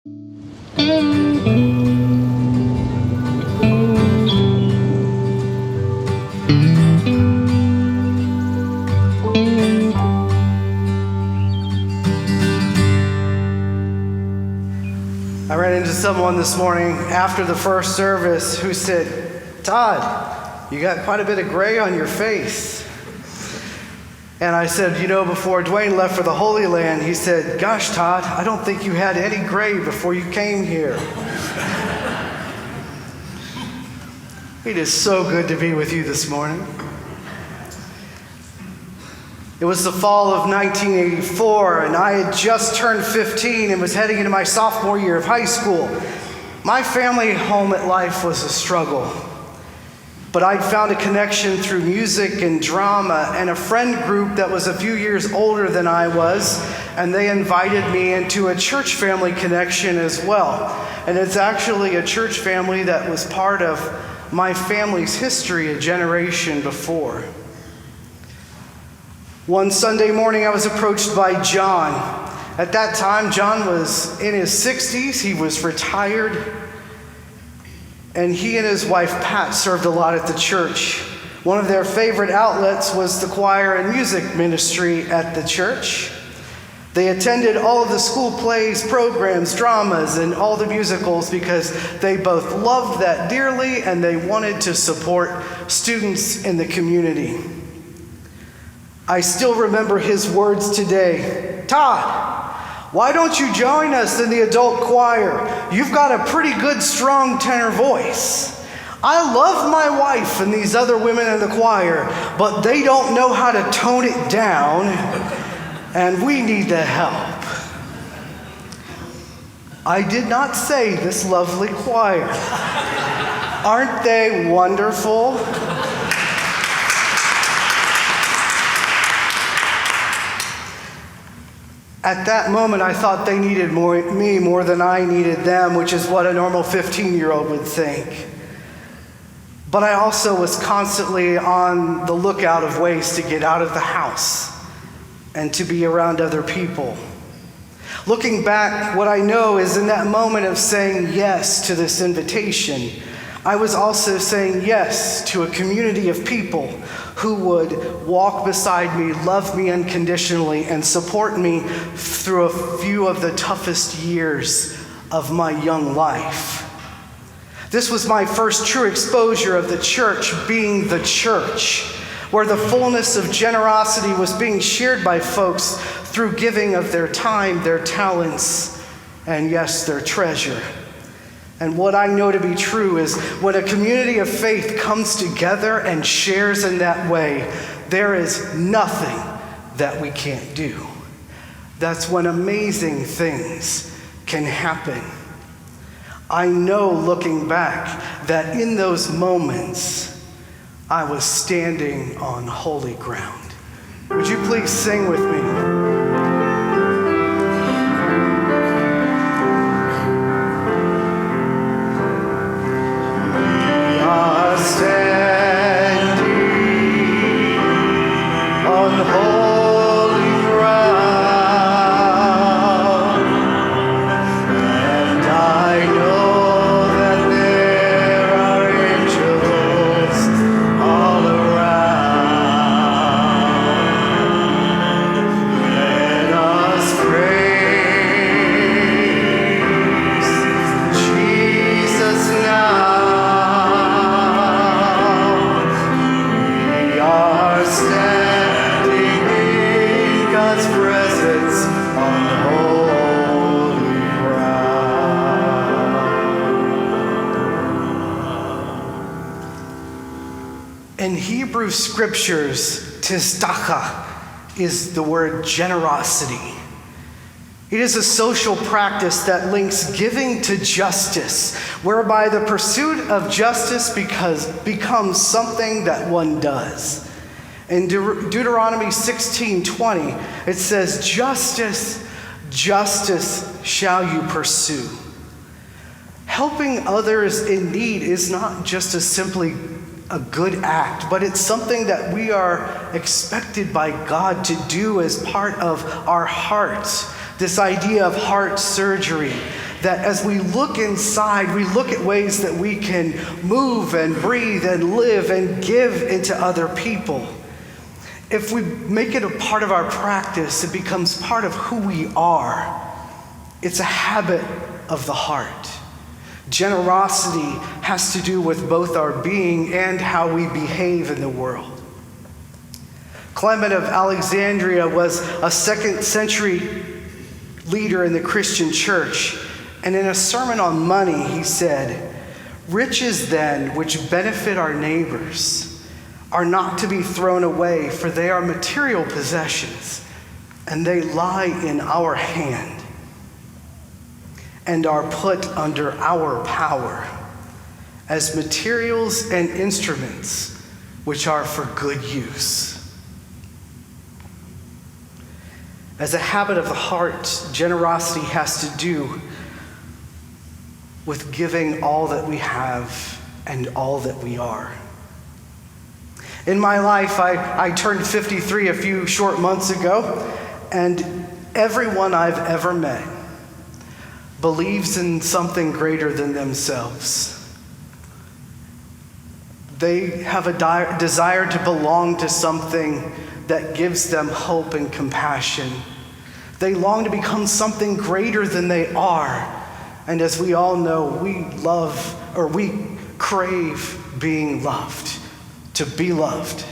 I ran into someone this morning after the first service who said, "Todd, you got quite a bit of gray on your face." And I said, before Dwayne left for the Holy Land, he said, "Gosh, Todd, I don't think you had any gray before you came here." It is so good to be with you this morning. It was the fall of 1984, and I had just turned 15 and was heading into my sophomore year of high school. My family home at life was a struggle, but I'd found a connection through music and drama and a friend group that was a few years older than I was, and they invited me into a church family connection as well. And it's actually a church family that was part of my family's history a generation before. One Sunday morning, I was approached by John. At that time, John was in his 60s. He was retired. And he and his wife, Pat, served a lot at the church. One of their favorite outlets was the choir and music ministry at the church. They attended all of the school plays, programs, dramas, and all the musicals because they both loved that dearly and they wanted to support students in the community. I still remember his words today. "Todd, why don't you join us in the adult choir? You've got a pretty good, strong tenor voice. I love my wife and these other women in the choir, but they don't know how to tone it down, and we need the help." I did not say this lovely choir. Aren't they wonderful? At that moment, I thought they needed me more than I needed them, which is what a normal 15-year-old would think. But I also was constantly on the lookout of ways to get out of the house and to be around other people. Looking back, what I know is in that moment of saying yes to this invitation, I was also saying yes to a community of people who would walk beside me, love me unconditionally, and support me through a few of the toughest years of my young life. This was my first true exposure of the church being the church, where the fullness of generosity was being shared by folks through giving of their time, their talents, and yes, their treasure. And what I know to be true is when a community of faith comes together and shares in that way, there is nothing that we can't do. That's when amazing things can happen. I know looking back that in those moments, I was standing on holy ground. Would you please sing with me? In Hebrew scriptures, tzedakah is the word generosity. It is a social practice that links giving to justice, whereby the pursuit of justice becomes something that one does. In Deuteronomy 16:20, it says, "Justice, justice shall you pursue." Helping others in need is not just simply a good act, but it's something that we are expected by God to do as part of our hearts. This idea of heart surgery, that as we look inside, we look at ways that we can move and breathe and live and give into other people. If we make it a part of our practice, it becomes part of who we are. It's a habit of the heart. Generosity has to do with both our being and how we behave in the world. Clement of Alexandria was a 2nd century leader in the Christian church, and in a sermon on money, he said, "Riches then, which benefit our neighbors, are not to be thrown away, for they are material possessions, and they lie in our hand, and are put under our power, as materials and instruments which are for good use." As a habit of the heart, generosity has to do with giving all that we have and all that we are. In my life, I turned 53 a few short months ago, and everyone I've ever met believes in something greater than themselves. They have a desire to belong to something that gives them hope and compassion. They long to become something greater than they are. And as we all know, we crave being loved, to be loved.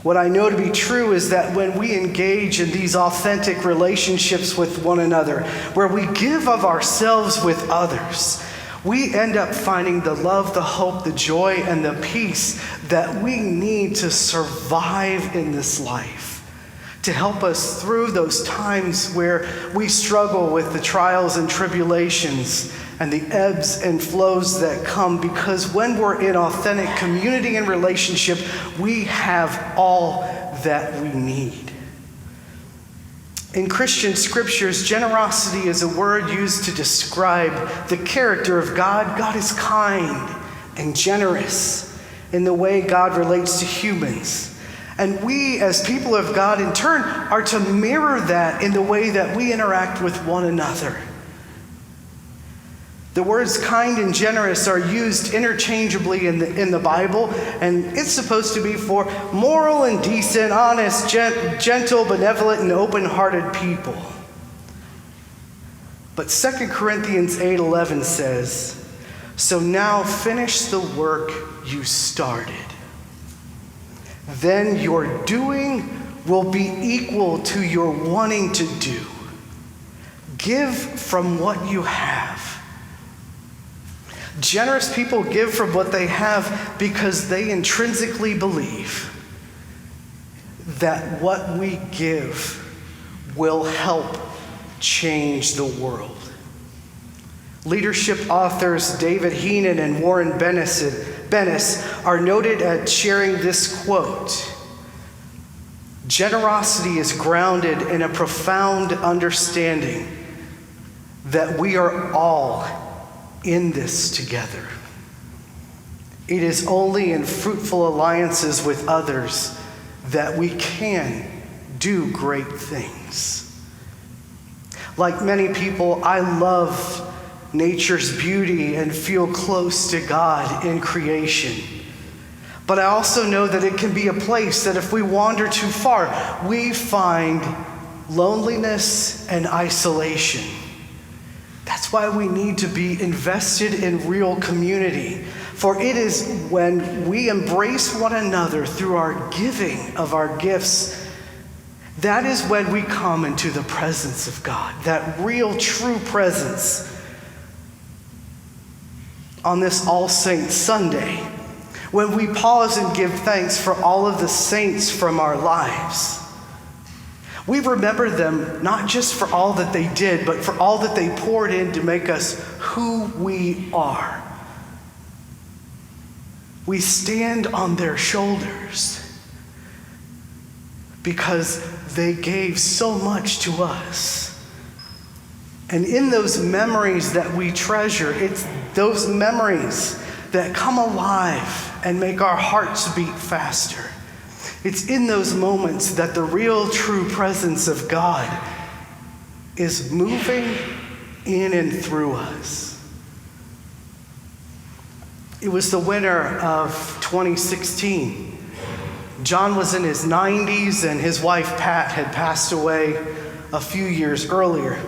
What I know to be true is that when we engage in these authentic relationships with one another, where we give of ourselves with others, we end up finding the love, the hope, the joy, and the peace that we need to survive in this life, to help us through those times where we struggle with the trials and tribulations and the ebbs and flows that come, because when we're in authentic community and relationship, we have all that we need. In Christian scriptures, generosity is a word used to describe the character of God. God is kind and generous in the way God relates to humans. And we, as people of God, in turn, are to mirror that in the way that we interact with one another. The words kind and generous are used interchangeably in the Bible, and it's supposed to be for moral and decent, honest, gentle, benevolent, and open-hearted people. But 2 Corinthians 8:11 says, "So now finish the work you started. Then your doing will be equal to your wanting to do. Give from what you have." Generous people give from what they have because they intrinsically believe that what we give will help change the world. Leadership authors David Heenan and Warren Bennis are noted at sharing this quote: "Generosity is grounded in a profound understanding that we are all in this together. It is only in fruitful alliances with others that we can do great things." Like many people, I love nature's beauty and feel close to God in creation. But I also know that it can be a place that if we wander too far, we find loneliness and isolation. That's why we need to be invested in real community. For it is when we embrace one another through our giving of our gifts, that is when we come into the presence of God, that real, true presence. On this All Saints Sunday, when we pause and give thanks for all of the saints from our lives, we remember them not just for all that they did, but for all that they poured in to make us who we are. We stand on their shoulders because they gave so much to us. And in those memories that we treasure, it's those memories that come alive and make our hearts beat faster. It's in those moments that the real, true presence of God is moving in and through us. It was the winter of 2016. John was in his 90s and his wife Pat had passed away a few years earlier.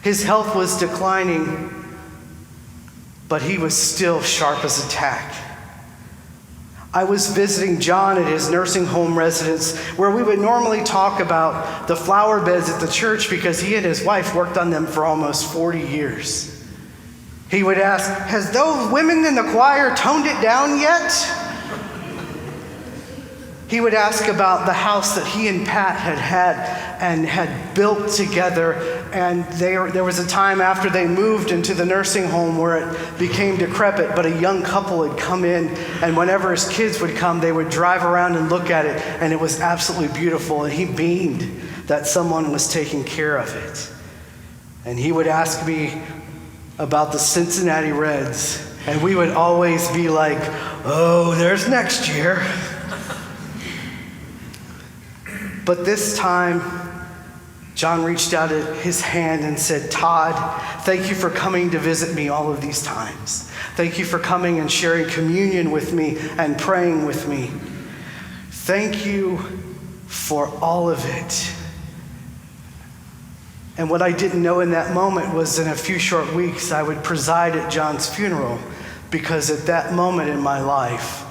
His health was declining, but he was still sharp as a tack. I was visiting John at his nursing home residence where we would normally talk about the flower beds at the church because he and his wife worked on them for almost 40 years. He would ask, "Has those women in the choir toned it down yet?" He would ask about the house that he and Pat had and had built together. And there was a time after they moved into the nursing home where it became decrepit, but a young couple had come in, and whenever his kids would come, they would drive around and look at it, and it was absolutely beautiful. And he beamed that someone was taking care of it. And he would ask me about the Cincinnati Reds, and we would always be like, "Oh, there's next year." But this time, John reached out his hand and said, "Todd, thank you for coming to visit me all of these times. Thank you for coming and sharing communion with me and praying with me. Thank you for all of it." And what I didn't know in that moment was in a few short weeks, I would preside at John's funeral, because at that moment in my life,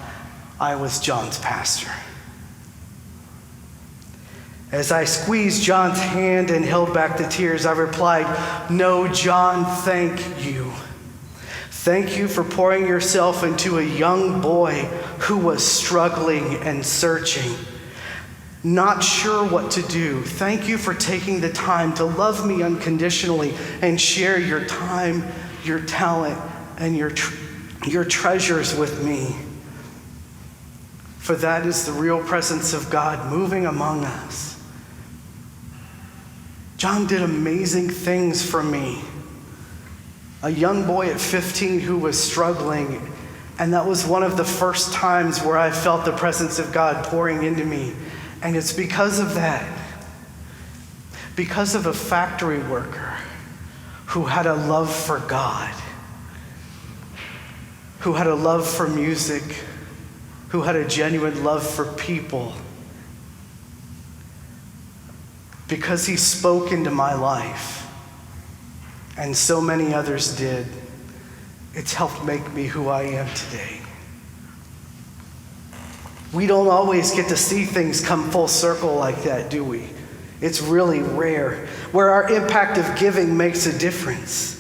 I was John's pastor. As I squeezed John's hand and held back the tears, I replied, "No, John, thank you. Thank you for pouring yourself into a young boy who was struggling and searching, not sure what to do. Thank you for taking the time to love me unconditionally and share your time, your talent, and your treasures with me. For that is the real presence of God moving among us." John did amazing things for me. A young boy at 15 who was struggling, and that was one of the first times where I felt the presence of God pouring into me. And it's because of that, because of a factory worker who had a love for God, who had a love for music, who had a genuine love for people. Because he spoke into my life, and so many others did, it's helped make me who I am today. We don't always get to see things come full circle like that, do we? It's really rare, where our impact of giving makes a difference.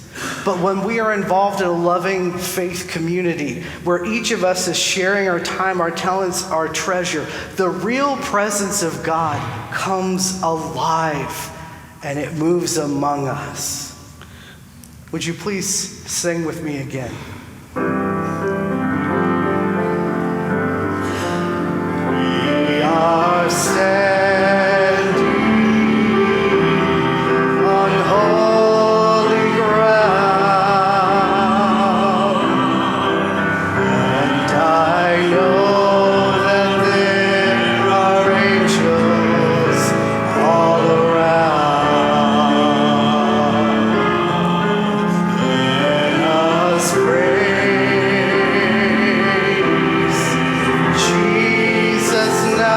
But when we are involved in a loving faith community, where each of us is sharing our time, our talents, our treasure, the real presence of God comes alive and it moves among us. Would you please sing with me again? We are standing on holy ground, and I know that there are angels all around. Let us praise Jesus now.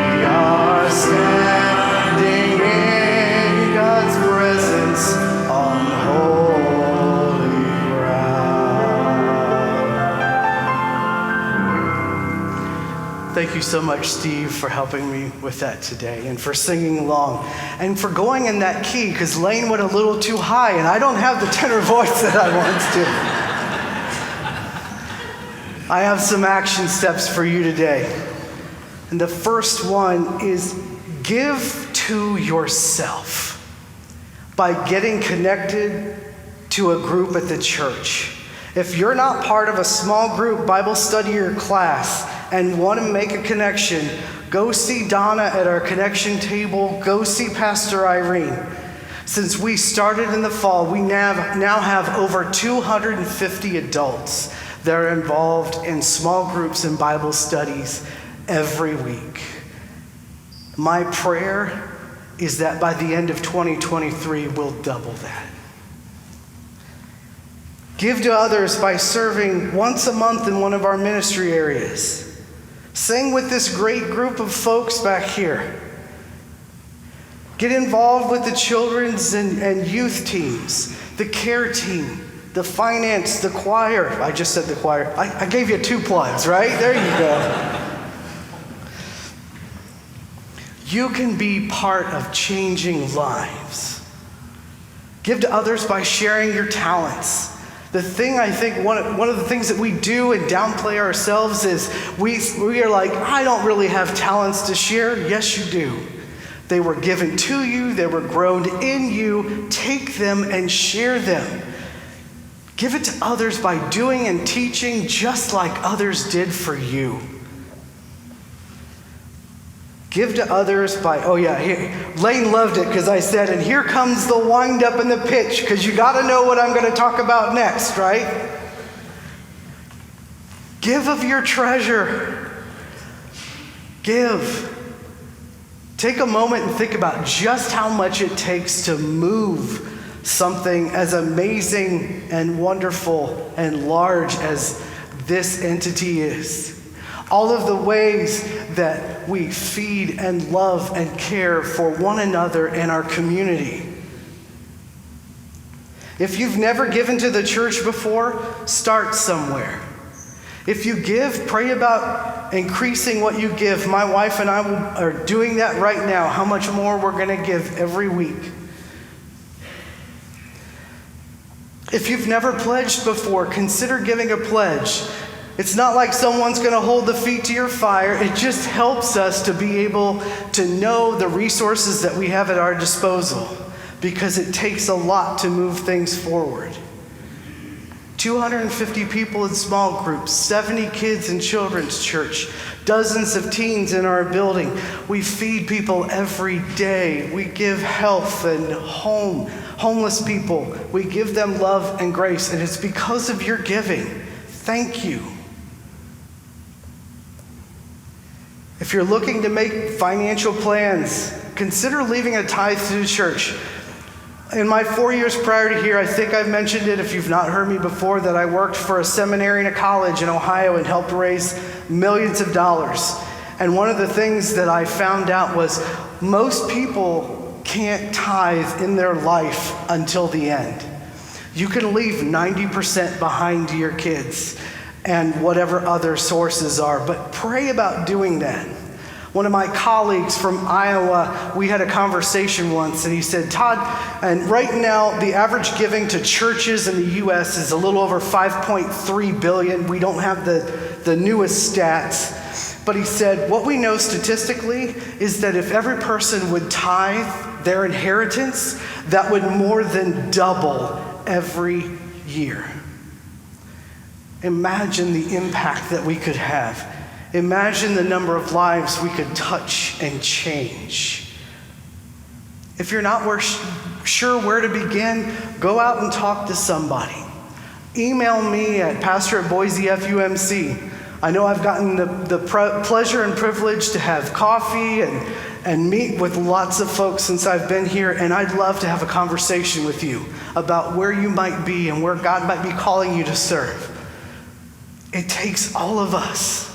We are standing in God's presence on holy ground. Thank you so much, Steve, for helping me with that today and for singing along and for going in that key, because Lane went a little too high and I don't have the tenor voice that I once did. I have some action steps for you today. And the first one is give to yourself by getting connected to a group at the church. If you're not part of a small group Bible study or class and want to make a connection, go see Donna at our connection table. Go see Pastor Irene. Since we started in the fall, we now have over 250 adults that are involved in small groups and Bible studies every week. My prayer is that by the end of 2023, we'll double that. Give to others by serving once a month in one of our ministry areas. Sing with this great group of folks back here. Get involved with the children's and youth teams, the care team, the finance, the choir. I just said the choir. I gave you 2 plugs, right? There you go. You can be part of changing lives. Give to others by sharing your talents. The thing I think, one of the things that we do and downplay ourselves is we are like, I don't really have talents to share. Yes, you do. They were given to you. They were grown in you. Take them and share them. Give it to others by doing and teaching just like others did for you. Give to others by, Lane loved it because I said, and here comes the wind up and the pitch, because you got to know what I'm going to talk about next, right? Give of your treasure. Give. Take a moment and think about just how much it takes to move something as amazing and wonderful and large as this entity is. All of the ways that we feed and love and care for one another in our community. If you've never given to the church before, start somewhere. If you give, pray about increasing what you give. My wife and I are doing that right now, how much more we're going to give every week. If you've never pledged before, consider giving a pledge. It's not like someone's going to hold the feet to your fire. It just helps us to be able to know the resources that we have at our disposal, because it takes a lot to move things forward. 250 people in small groups, 70 kids in children's church, dozens of teens in our building. We feed people every day. We give health and homeless people. We give them love and grace, and it's because of your giving. Thank you. If you're looking to make financial plans, consider leaving a tithe to the church. In my 4 years prior to here, I think I've mentioned it if you've not heard me before, that I worked for a seminary and a college in Ohio and helped raise millions of dollars. And one of the things that I found out was most people can't tithe in their life until the end. You can leave 90% behind to your kids and whatever other sources are, but pray about doing that. One of my colleagues from Iowa, we had a conversation once, and he said, Todd, and right now the average giving to churches in the U.S. is a little over $5.3 billion. We don't have the newest stats, but he said, what we know statistically is that if every person would tithe their inheritance, that would more than double every year. Imagine the impact that we could have. Imagine the number of lives we could touch and change. If you're not sure where to begin, go out and talk to somebody. Email me at pastor@boisefumc. I know I've gotten the pleasure and privilege to have coffee and meet with lots of folks since I've been here, and I'd love to have a conversation with you about where you might be and where God might be calling you to serve. It takes all of us,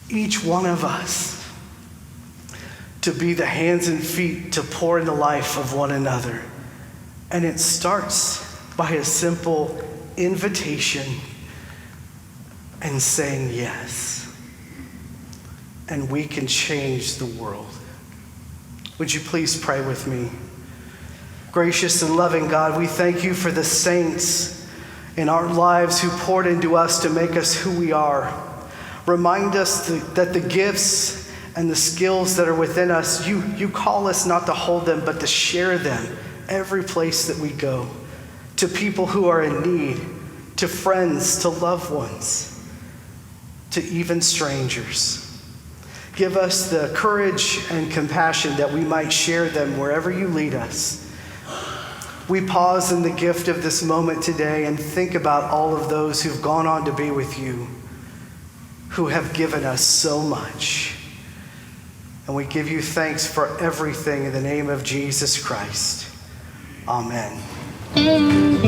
each one of us, to be the hands and feet to pour in the life of one another. And it starts by a simple invitation and saying yes. And we can change the world. Would you please pray with me? Gracious and loving God, we thank you for the saints in our lives who poured into us to make us who we are. Remind us that the gifts and the skills that are within us, you call us not to hold them, but to share them every place that we go, to people who are in need, to friends, to loved ones, to even strangers. Give us the courage and compassion that we might share them wherever you lead us. We pause in the gift of this moment today and think about all of those who've gone on to be with you, who have given us so much. And we give you thanks for everything in the name of Jesus Christ. Amen.